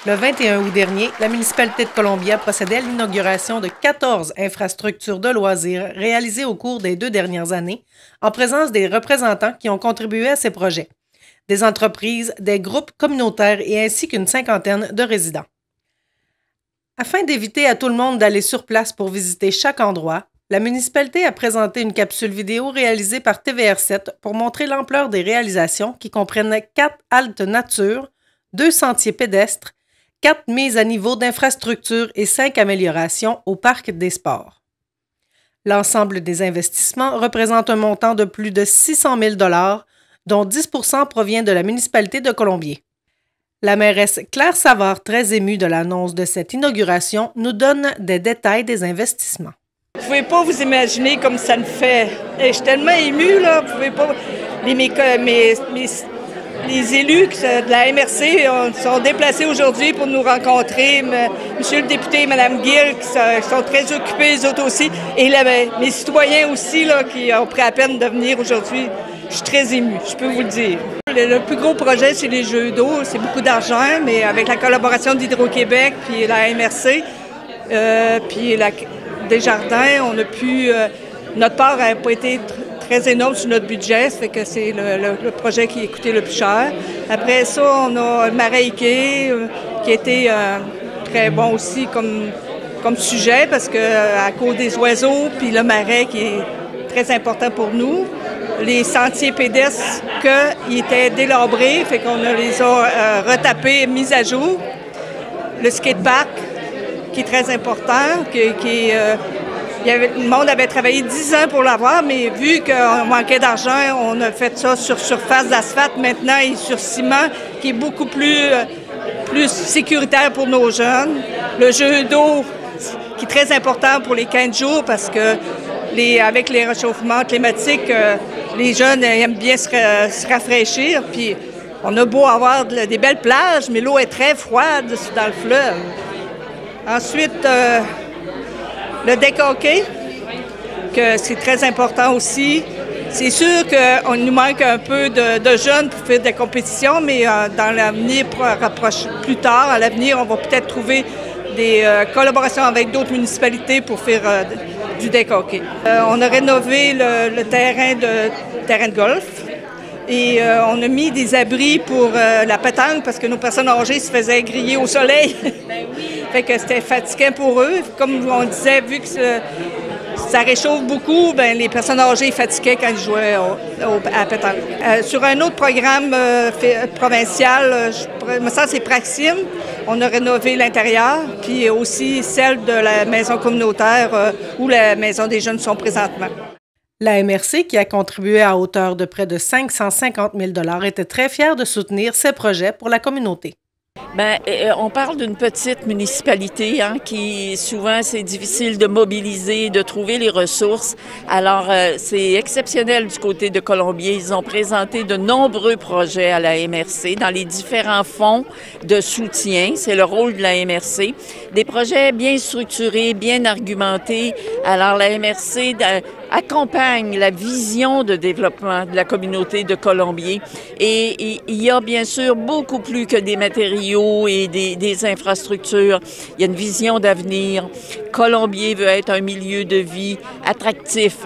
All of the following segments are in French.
Le 21 août dernier, la municipalité de Colombie a procédé à l'inauguration de 14 infrastructures de loisirs réalisées au cours des 2 dernières années, en présence des représentants qui ont contribué à ces projets, des entreprises, des groupes communautaires et ainsi qu'une cinquantaine de résidents. Afin d'éviter à tout le monde d'aller sur place pour visiter chaque endroit, la municipalité a présenté une capsule vidéo réalisée par TVR7 pour montrer l'ampleur des réalisations qui comprennent 4 haltes nature, 2 sentiers pédestres, 4 mises à niveau d'infrastructures et 5 améliorations au parc des sports. L'ensemble des investissements représente un montant de plus de 600 000 $, dont 10 % provient de la municipalité de Colombier. La mairesse Claire Savard, très émue de l'annonce de cette inauguration, nous donne des détails des investissements. Vous ne pouvez pas vous imaginer comme ça me fait. Je suis tellement émue, là, vous pouvez pas... Les élus de la MRC sont déplacés aujourd'hui pour nous rencontrer. Monsieur le député et Mme Gill qui sont très occupés, eux autres aussi. Et mes citoyens aussi là, qui ont pris la peine de venir aujourd'hui. Je suis très émue, je peux vous le dire. Le plus gros projet, c'est les jeux d'eau. C'est beaucoup d'argent, mais avec la collaboration d'Hydro-Québec puis la MRC, puis Desjardins, on a pu... notre part n'a pas été très énorme sur notre budget, ça fait que c'est le projet qui a coûté le plus cher. Après ça, on a le Marais Ikea, qui a été très bon aussi comme sujet, parce que à cause des oiseaux, puis le marais qui est très important pour nous. Les sentiers pédestres, qui étaient délabrés, fait qu'on les a retapés, mis à jour. Le skatepark, qui est très important, le monde avait travaillé 10 ans pour l'avoir, mais vu qu'on manquait d'argent, on a fait ça sur surface d'asphalte maintenant et sur ciment, qui est beaucoup plus sécuritaire pour nos jeunes. Le jeu d'eau, qui est très important pour les 15 jours, parce que avec les réchauffements climatiques, les jeunes aiment bien se rafraîchir. Puis on a beau avoir des belles plages, mais l'eau est très froide dans le fleuve. Ensuite, le deck hockey, que c'est très important aussi. C'est sûr qu'on nous manque un peu de jeunes pour faire des compétitions, mais dans l'avenir plus tard, à l'avenir, on va peut-être trouver des collaborations avec d'autres municipalités pour faire du deck hockey. On a rénové le terrain de golf et on a mis des abris pour la pétanque parce que nos personnes âgées se faisaient griller au soleil. Fait que c'était fatigant pour eux. Comme on disait, vu que ça réchauffe beaucoup, les personnes âgées fatiguaient quand ils jouaient à la pétanque. Sur un autre programme provincial, je me sens c'est Praxim, on a rénové l'intérieur, puis aussi celle de la maison communautaire où la maison des jeunes sont présentement. La MRC, qui a contribué à hauteur de près de 550 000 $, était très fière de soutenir ces projets pour la communauté. On parle d'une petite municipalité qui, souvent, c'est difficile de mobiliser, de trouver les ressources. Alors, c'est exceptionnel du côté de Colombier. Ils ont présenté de nombreux projets à la MRC dans les différents fonds de soutien. C'est le rôle de la MRC. Des projets bien structurés, bien argumentés. Alors, la MRC accompagne la vision de développement de la communauté de Colombier. Et il y a bien sûr beaucoup plus que des matériaux et des infrastructures. Il y a une vision d'avenir. Colombier veut être un milieu de vie attractif,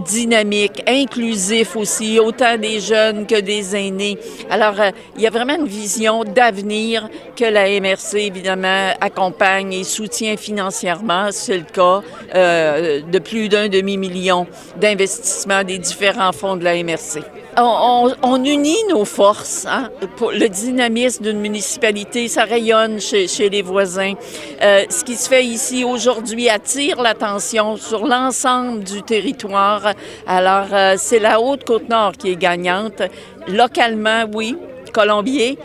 dynamique, inclusif aussi, autant des jeunes que des aînés. Alors, il y a vraiment une vision d'avenir que la MRC, évidemment, accompagne et soutient financièrement. C'est le cas de plus d'un demi-million d'investissement des différents fonds de la MRC. On unit nos forces. Pour le dynamisme d'une municipalité, ça rayonne chez les voisins. Ce qui se fait ici aujourd'hui attire l'attention sur l'ensemble du territoire. Alors, c'est la Haute-Côte-Nord qui est gagnante. Localement, oui, Colombier,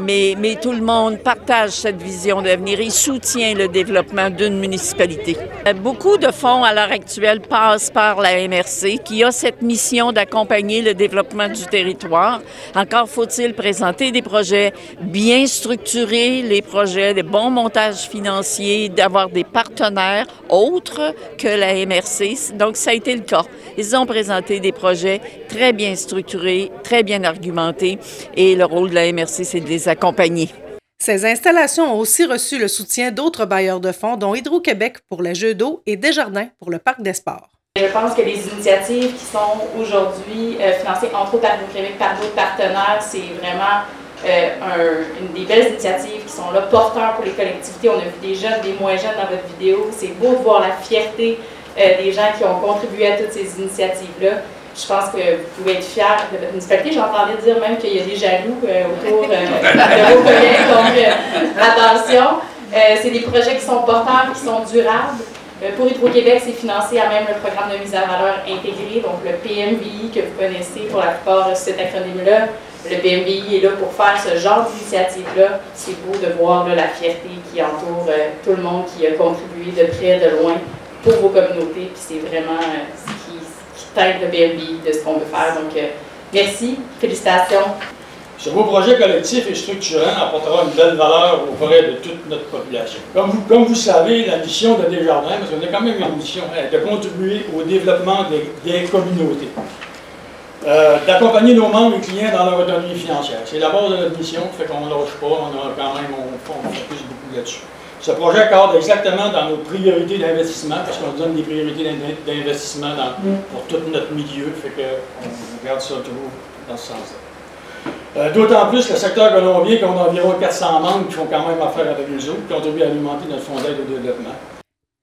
mais tout le monde partage cette vision d'avenir et soutient le développement d'une municipalité. Beaucoup de fonds à l'heure actuelle passent par la MRC qui a cette mission d'accompagner le développement du territoire. Encore faut-il présenter des projets bien structurés, les projets, des bons montages financiers, d'avoir des partenaires autres que la MRC. Donc, ça a été le cas. Ils ont présenté des projets très bien structurés, très bien argumentés et le rôle de la MRC, c'est de les accompagner. Ces installations ont aussi reçu le soutien d'autres bailleurs de fonds, dont Hydro-Québec pour les jeux d'eau et Desjardins pour le parc des sports. Je pense que les initiatives qui sont aujourd'hui financées, entre autres par Hydro-Québec, par d'autres partenaires, c'est vraiment une des belles initiatives qui sont là, porteurs pour les collectivités. On a vu des jeunes, des moins jeunes dans votre vidéo. C'est beau de voir la fierté des gens qui ont contribué à toutes ces initiatives-là. Je pense que vous pouvez être fiers de votre municipalité. J'entendais dire même qu'il y a des jaloux autour de vos collègues, donc attention. C'est des projets qui sont porteurs, qui sont durables. Pour Hydro-Québec, c'est financé à même le programme de mise à valeur intégré, donc le PMVI que vous connaissez pour la plupart de cet acronyme-là. Le PMVI est là pour faire ce genre d'initiative-là. C'est beau de voir là, la fierté qui entoure tout le monde qui a contribué de près, de loin pour vos communautés. Puis c'est vraiment ce qui teinte le PMVI de ce qu'on veut faire. Donc, merci, félicitations. Ce beau projet collectif et structurant apportera une belle valeur auprès de toute notre population. Comme vous savez, la mission de Desjardins, parce qu'on a quand même une mission, est de contribuer au développement des communautés. D'accompagner nos membres et clients dans leur autonomie financière. C'est la base de notre mission, fait qu'on ne lâche pas, on focus beaucoup là-dessus. Ce projet cadre exactement dans nos priorités d'investissement, parce qu'on donne des priorités d'investissement pour tout notre milieu, fait qu'on regarde ça toujours dans ce sens-là. D'autant plus que le secteur colombien, qui a environ 400 membres qui font quand même affaire avec nous autres, qui contribuent à alimenter notre fonds d'aide au développement.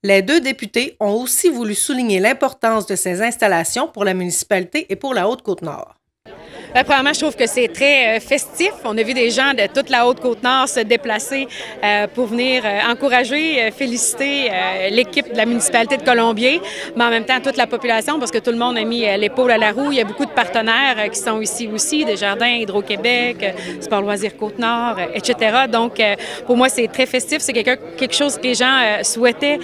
Les deux députés ont aussi voulu souligner l'importance de ces installations pour la municipalité et pour la Haute-Côte-Nord. Premièrement, je trouve que c'est très festif. On a vu des gens de toute la Haute-Côte-Nord se déplacer pour venir encourager, féliciter l'équipe de la municipalité de Colombier, mais en même temps toute la population, parce que tout le monde a mis l'épaule à la roue. Il y a beaucoup de partenaires qui sont ici aussi, Desjardins, Hydro-Québec, Sport Loisirs Côte-Nord, etc. Donc, pour moi, c'est très festif. C'est quelque chose que les gens souhaitaient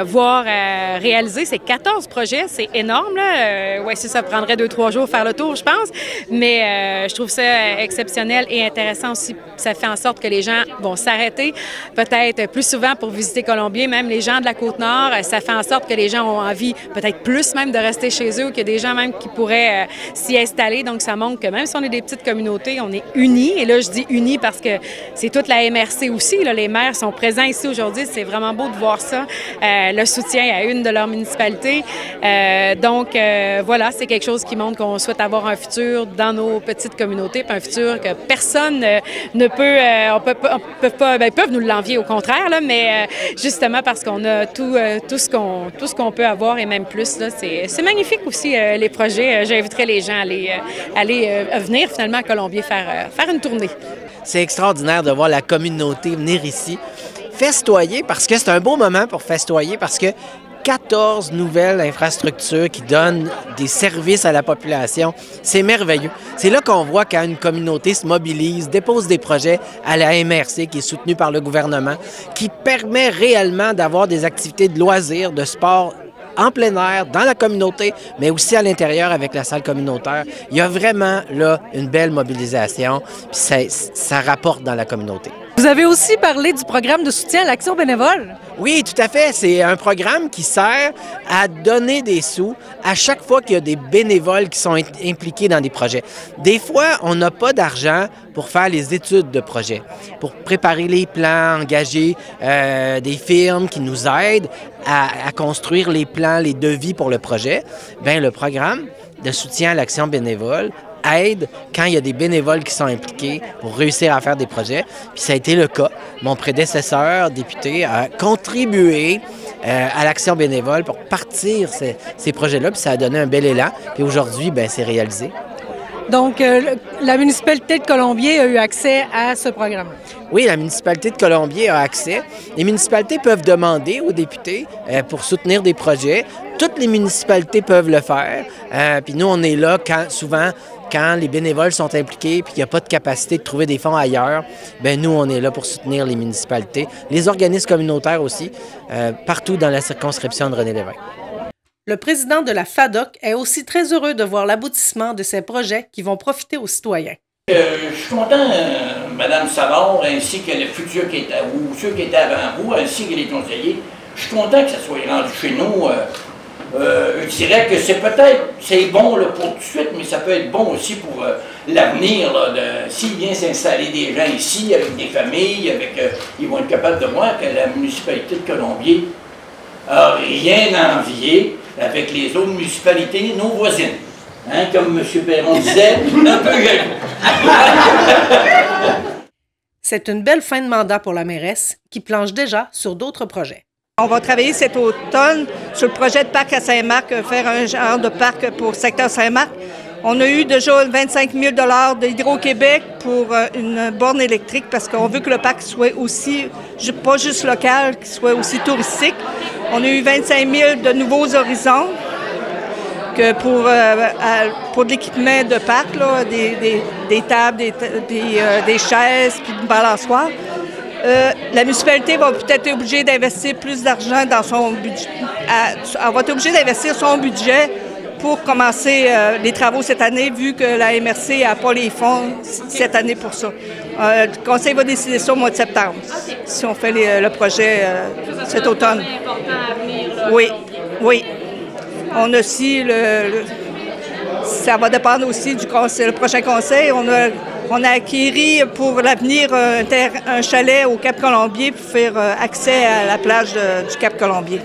voir réaliser. C'est 14 projets, c'est énorme, là. Ouais, ça prendrait 2-3 jours faire le tour, je pense. Mais je trouve ça exceptionnel et intéressant aussi. Ça fait en sorte que les gens vont s'arrêter peut-être plus souvent pour visiter Colombier, même les gens de la Côte-Nord. Ça fait en sorte que les gens ont envie peut-être plus même de rester chez eux, qu'il y a des gens même qui pourraient s'y installer. Donc ça montre que même si on est des petites communautés, on est unis. Et là, je dis unis parce que c'est toute la MRC aussi. Là, les maires sont présents ici aujourd'hui. C'est vraiment beau de voir ça. Le soutien à une de leurs municipalités. Donc voilà, c'est quelque chose qui montre qu'on souhaite avoir un futur dans nos petites communautés, puis un futur que personne ne peut, peuvent nous l'envier au contraire, là, mais justement parce qu'on a tout ce qu'on peut avoir et même plus. C'est magnifique aussi les projets. J'inviterai les gens à aller venir finalement à Colombier faire une tournée. C'est extraordinaire de voir la communauté venir ici festoyer, parce que c'est un beau moment pour festoyer, parce que 14 nouvelles infrastructures qui donnent des services à la population. C'est merveilleux. C'est là qu'on voit quand une communauté se mobilise, dépose des projets à la MRC, qui est soutenue par le gouvernement, qui permet réellement d'avoir des activités de loisirs, de sport en plein air, dans la communauté, mais aussi à l'intérieur avec la salle communautaire. Il y a vraiment là une belle mobilisation, puis ça rapporte dans la communauté. Vous avez aussi parlé du programme de soutien à l'action bénévole. Oui, tout à fait. C'est un programme qui sert à donner des sous à chaque fois qu'il y a des bénévoles qui sont impliqués dans des projets. Des fois, on n'a pas d'argent pour faire les études de projet, pour préparer les plans, engager des firmes qui nous aident à construire les plans, les devis pour le projet. Bien, le programme de soutien à l'action bénévole aide quand il y a des bénévoles qui sont impliqués pour réussir à faire des projets. Puis ça a été le cas. Mon prédécesseur, député, a contribué à l'action bénévole pour partir ces projets-là, puis ça a donné un bel élan. Puis aujourd'hui, bien, c'est réalisé. Donc, la municipalité de Colombier a eu accès à ce programme. Oui, la municipalité de Colombier a accès. Les municipalités peuvent demander aux députés pour soutenir des projets. Toutes les municipalités peuvent le faire. Puis nous, on est là souvent quand les bénévoles sont impliqués puis qu'il n'y a pas de capacité de trouver des fonds ailleurs. Bien, nous, on est là pour soutenir les municipalités, les organismes communautaires aussi, partout dans la circonscription de René Lévesque. Le président de la FADOC est aussi très heureux de voir l'aboutissement de ces projets qui vont profiter aux citoyens. Je suis content, Mme Savard, ainsi que le futur qui est ou ceux qui étaient avant vous, ainsi que les conseillers. Je suis content que ça soit rendu chez nous je dirais que c'est bon là, pour tout de suite, mais ça peut être bon aussi pour l'avenir. S'il vient s'installer des gens ici, avec des familles, ils vont être capables de voir que la municipalité de Colombier n'a rien à envier avec les autres municipalités, nos voisines. Hein, comme M. Perron disait, un peu C'est une belle fin de mandat pour la mairesse qui planche déjà sur d'autres projets. On va travailler cet automne sur le projet de parc à Saint-Marc, faire un genre de parc pour le secteur Saint-Marc. On a eu déjà 25 000 $ d'Hydro-Québec pour une borne électrique parce qu'on veut que le parc soit aussi, pas juste local, qu'il soit aussi touristique. On a eu 25 000 de nouveaux horizons que pour de l'équipement de parc, là, des tables, des chaises, puis une balançoire. La municipalité va peut-être être obligée d'investir plus d'argent dans son budget. Elle va être obligée d'investir son budget pour commencer les travaux cette année, vu que la MRC n'a pas les fonds cette année pour ça. Le conseil va décider ça au mois de septembre, si on fait le projet cet automne. Oui, oui. On a aussi ça va dépendre aussi du conseil, le prochain conseil. On a acquis pour l'avenir un chalet au Cap-Colombier pour faire accès à la plage du Cap-Colombier.